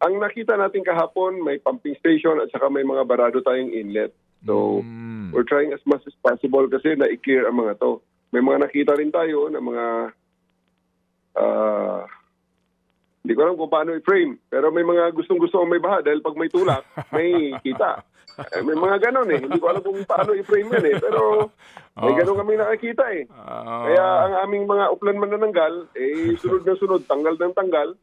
Ang nakita natin kahapon, may pumping station at saka may mga barado tayong inlet. So, we're trying as much as possible kasi na-i-clear ang mga to. May mga nakita rin tayo na mga hindi ko alam kung paano i-frame. Pero may mga gustong-gusto may baha dahil pag may tulak, may kita. May mga ganon eh. Hindi ko alam kung paano i-frame yan eh. Pero may ganon kami nakakita eh. Kaya ang aming mga uplan manananggal, sunod na sunod, tanggal ng tanggal.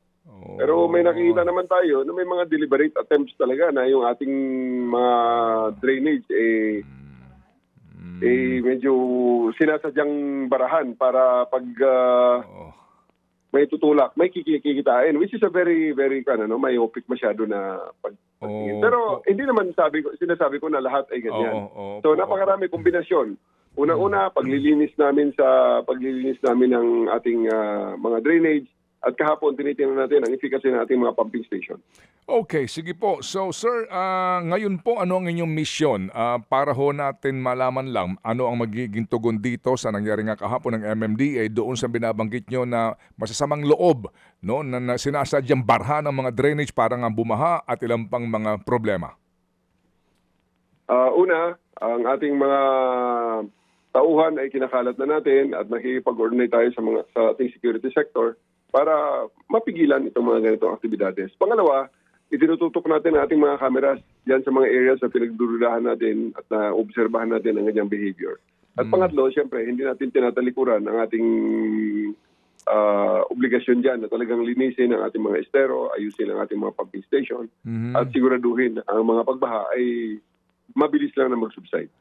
Pero may nakikita naman tayo na may mga deliberate attempts talaga na yung ating mga drainage medyo sinasadyang barahan para pag may tutulak, may kikitain, which is a very, very myopic masyado na pagtingin. Pero hindi naman sinasabi ko na lahat ay ganyan. So napakarami kombinasyon. Una-una, paglilinis namin ng ating mga drainage. At kahapon, tinitingnan natin ang efficacy ng ating mga pumping station. Okay, sige po. So, sir, ngayon po, ano ang inyong mission? Para ho natin malaman lang ano ang magiging tugon dito sa nangyari nga kahapon ng MMDA doon sa binabanggit nyo na masasamang loob, no, na sinasadyang barha ng mga drainage para nga bumaha at ilang pang mga problema. Una, ang ating mga tauhan ay kinakalat na natin at nakikipag-coordinate tayo sa ating security sector para mapigilan itong mga ganitong aktibidades. Pangalawa, itinututok natin ang ating mga cameras diyan sa mga areas na pinagdududahan natin at naobserbahan natin ang ganyang behavior. At pangatlo, siyempre, hindi natin tinatalikuran ang ating obligasyon dyan na talagang linisin ang ating mga estero, ayusin ang ating mga pumping station, at siguraduhin ang mga pagbaha ay mabilis lang na mag-subside.